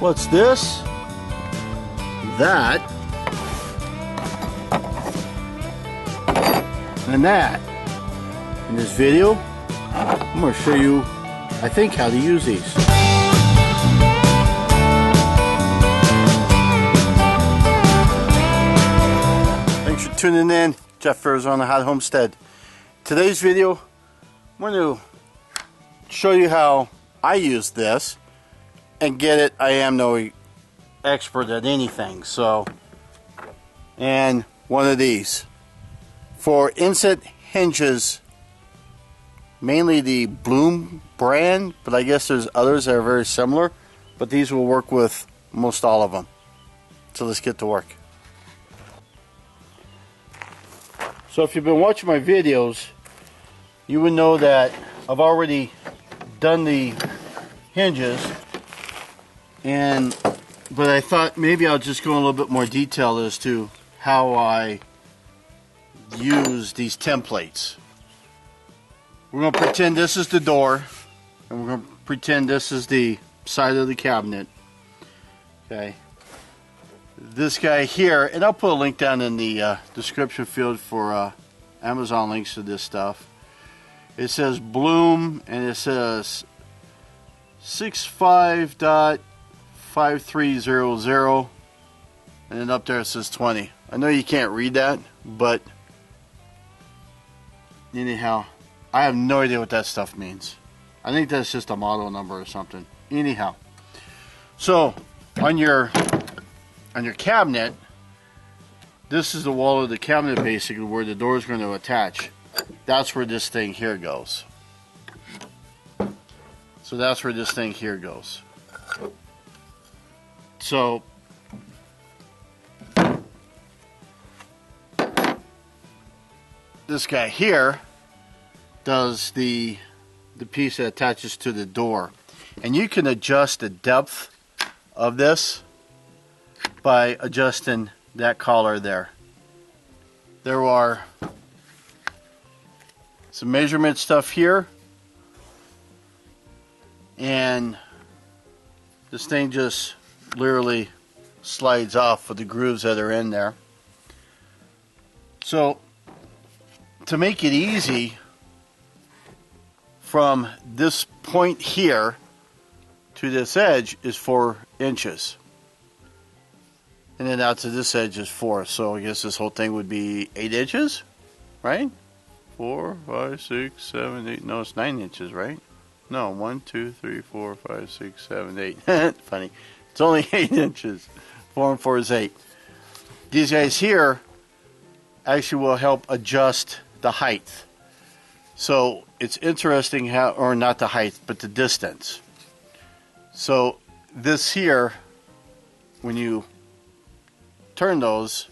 What's this? That. And that. In this video, I'm going to show you, I think, how to use these. Thanks for tuning in. Jeff Ferris on the Hot Homestead. Today's video, I'm going to show you how I use this. And get it, I am no expert at anything. So, and one of these. For inset hinges, mainly the Blum brand, but I guess there's others that are very similar. But these will work with most all of them. So let's get to work. So if you've been watching my videos, you would know that I've already done the hinges. But I thought maybe I'll just go in a little bit more detail as to how I use these templates. We're going to pretend this is the door, and we're going to pretend this is the side of the cabinet. Okay. This guy here, and I'll put a link down in the description field for Amazon links to this stuff. It says Blum, and it says 65.5300, and then up there it says 20. I know you can't read that, but anyhow, I have no idea what that stuff means. I think that's just a model number or something. Anyhow, so on your cabinet, this is the wall of the cabinet basically where the door is going to attach. That's where this thing here goes. So that's where this thing here goes. So this guy here does the piece that attaches to the door, and you can adjust the depth of this by adjusting that collar there. There are some measurement stuff here, and this thing just literally slides off with the grooves that are in there. So to make it easy, from this point here to this edge is 4 inches, and then out to this edge is 4. So I guess this whole thing would be 8 inches, right? 4, 5, 6, 7, 8. No, it's 9 inches, right? No, 1, 2, 3, 4, 5, 6, 7, 8. Funny. It's only 8 inches. 4 and 4 is 8. These guys here actually will help adjust the height. So it's interesting how, or not the height, but the distance. So this here, when you turn those,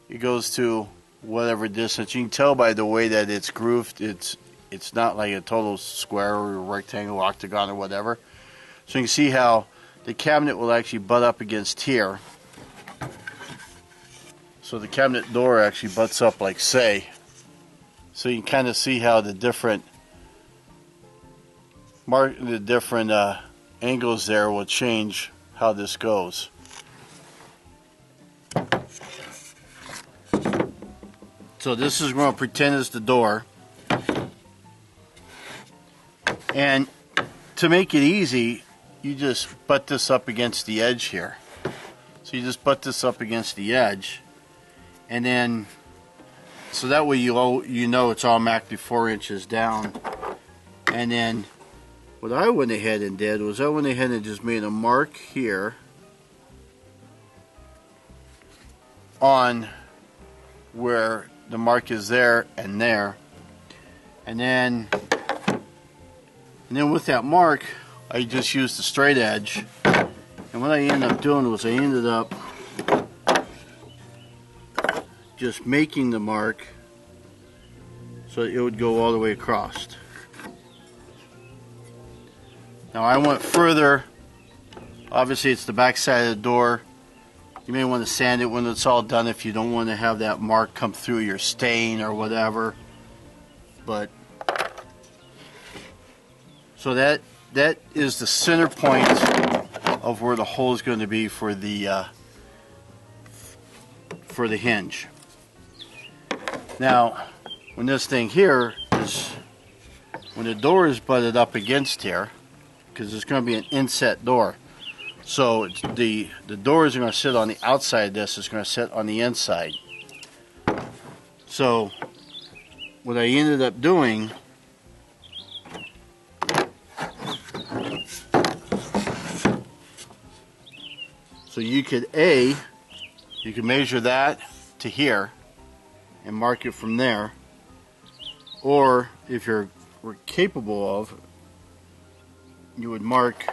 it goes to whatever distance. You can tell by the way that it's grooved. It's not like a total square or a rectangle, octagon, or whatever. So you can see how the cabinet will actually butt up against here. So the cabinet door actually butts up like say. So you can kind of see how the different angles there will change how this goes. So this is going to pretend is the door. And to make it easy, you just butt this up against the edge here. So you just butt this up against the edge, and then so that way you know it's automatically 4 inches down. And then what I went ahead and did was I went ahead and just made a mark here on where the mark is there and there, and then with that mark I just used the straight edge, and what I ended up doing was I ended up just making the mark so it would go all the way across. Now I went further. Obviously it's the back side of the door. You may want to sand it when it's all done if you don't want to have that mark come through your stain or whatever. But so that is the center point of where the hole is going to be for the hinge. Now, when this thing here is, when the door is butted up against here, because it's going to be an inset door, so it's the door isn't going to sit on the outside of this, it's going to sit on the inside. So what I ended up doing, so you could measure that to here and mark it from there, or if you're capable of, you would mark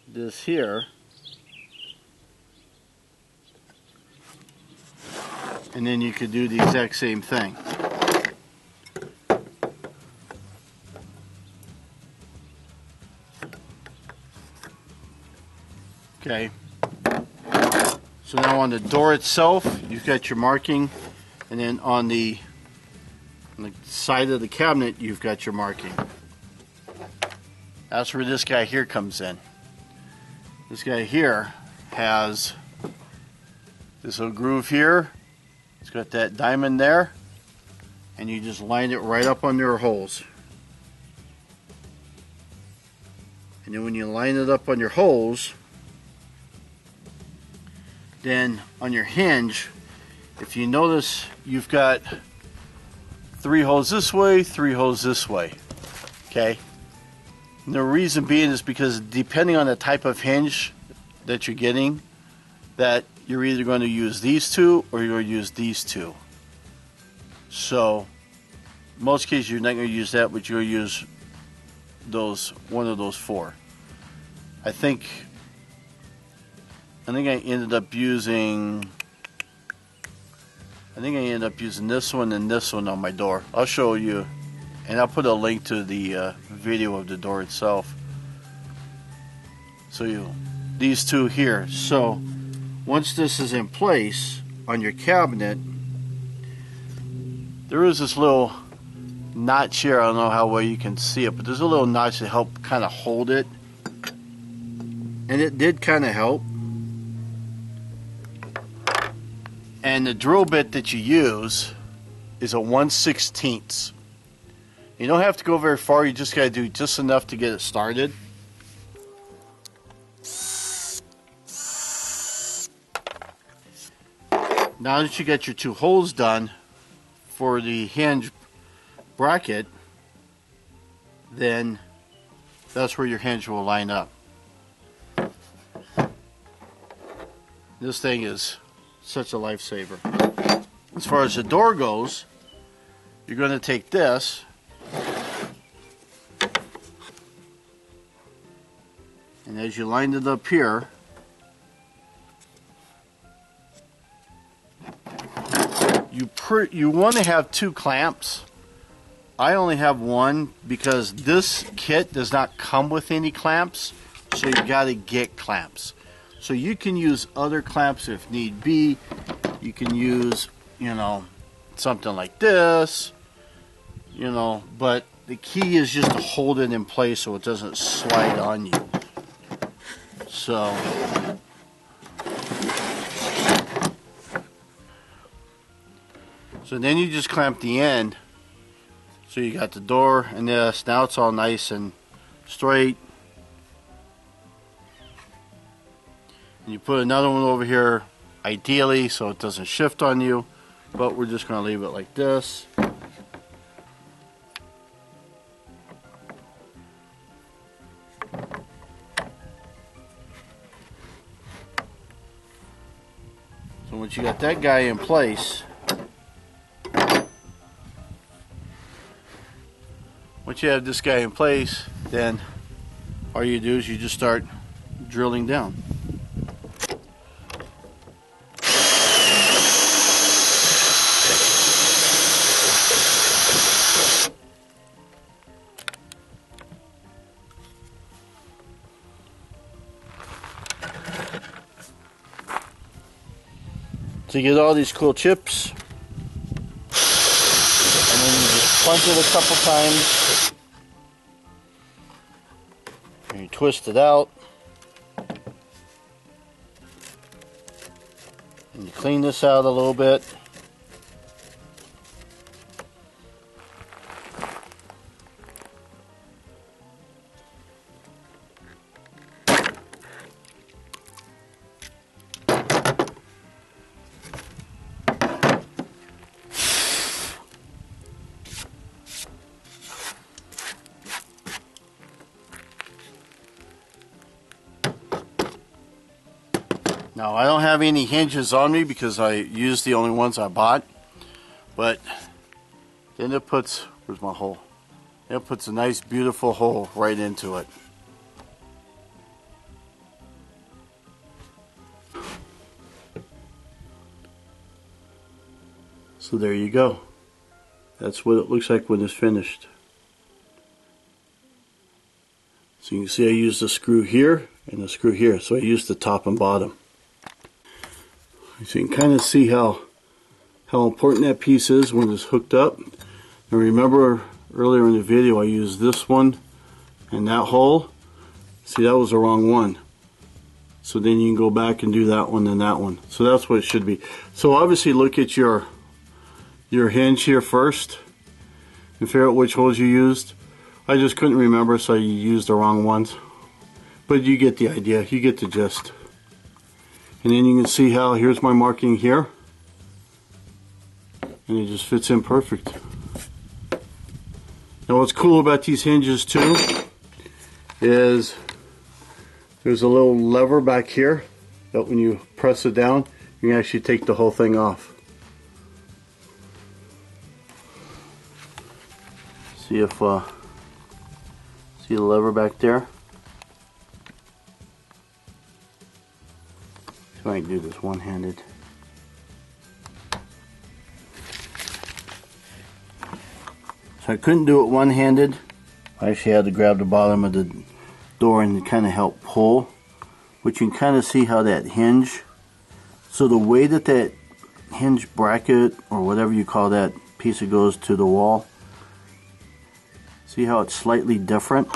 this here, and then you could do the exact same thing. Okay, so now on the door itself, you've got your marking, and then on the side of the cabinet, you've got your marking. That's where this guy here comes in. This guy here has this little groove here. It's got that diamond there, and you just line it right up on your holes. And then when you line it up on your holes, then on your hinge, if you notice, you've got 3 holes this way, 3 holes this way. Okay? And the reason being is because depending on the type of hinge that you're getting, that you're either going to use these 2 or you're going to use these 2. So, in most cases you're not going to use that, but you'll use one of those 4. I think I ended up using this one and this one on my door. I'll show you, and I'll put a link to the video of the door itself. So these 2 here. So once this is in place on your cabinet, there is this little notch here. I don't know how well you can see it, but there's a little notch to help kind of hold it, and it did kind of help. And the drill bit that you use is a 1/16. You don't have to go very far, you just got to do just enough to get it started. Now that you got your 2 holes done for the hinge bracket, then that's where your hinge will line up. This thing is such a lifesaver. As far as the door goes, you're going to take this and as you line it up here, you want to have 2 clamps. I only have 1 because this kit does not come with any clamps, so you got to get clamps. So you can use other clamps if need be. You can use, something like this, but the key is just to hold it in place so it doesn't slide on you. So then you just clamp the end. So you got the door and this. Now it's all nice and straight. And you put another one over here, ideally, so it doesn't shift on you. But we're just going to leave it like this. So once you got that guy in place, once you have this guy in place, then all you do is you just start drilling down. So you get all these cool chips, and then you just plunge it a couple times. And you twist it out. And you clean this out a little bit. Now I don't have any hinges on me because I used the only ones I bought, but then it puts, where's my hole? It puts a nice beautiful hole right into it. So there you go. That's what it looks like when it's finished. So you can see I used a screw here and a screw here, so I used the top and bottom. So you can kind of see how important that piece is when it's hooked up. And remember earlier in the video I used this one and that hole. See, that was the wrong one. So then you can go back and do that one and that one. So that's what it should be. So obviously look at your hinge here first and figure out which holes you used. I just couldn't remember, so you used the wrong ones. But you get the idea, you get the gist. And then you can see how, here's my marking here. And it just fits in perfect. Now what's cool about these hinges too is there's a little lever back here that when you press it down, you can actually take the whole thing off. See if, see the lever back there? I can do this one-handed. So I couldn't do it one-handed. I actually had to grab the bottom of the door and kind of help pull, but you can kind of see how that hinge, so the way that that hinge bracket or whatever you call that piece that goes to the wall, see how it's slightly different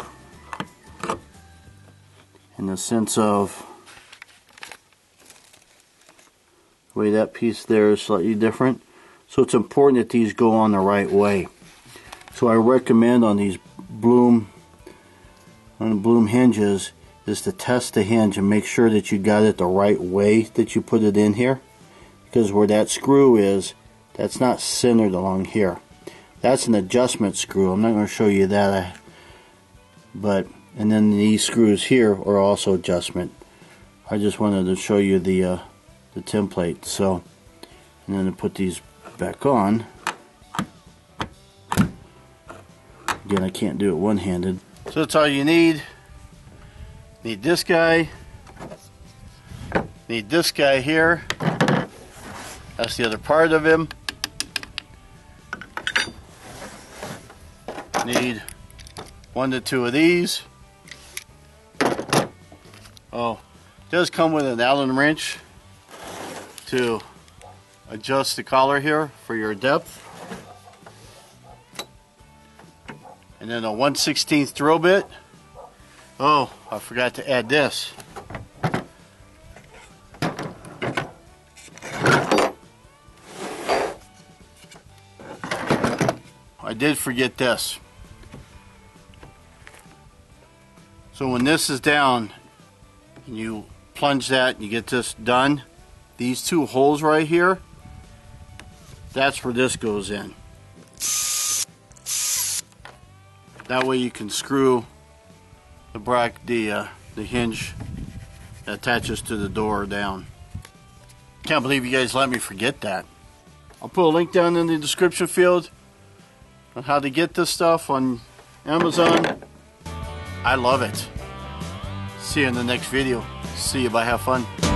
in the sense of the way that piece there is slightly different. So it's important that these go on the right way. So I recommend on these Blum hinges is to test the hinge and make sure that you got it the right way that you put it in here, because where that screw is, that's not centered along here. That's an adjustment screw. I'm not going to show you that, and then these screws here are also adjustment. I just wanted to show you the template. So, and then to put these back on, again I can't do it one-handed. So that's all you need. Need this guy, need this guy here, that's the other part of him. Need 1 to 2 of these. Oh, it does come with an Allen wrench to adjust the collar here for your depth. And then a 1/16 drill bit. Oh, I forgot to add this. I did forget this. So when this is down and you plunge that and you get this done, these 2 holes right here, that's where this goes in. That way you can screw the hinge that attaches to the door down. Can't believe you guys let me forget that. I'll put a link down in the description field on how to get this stuff on Amazon. I love it. See you in the next video. See you. Bye. Have fun.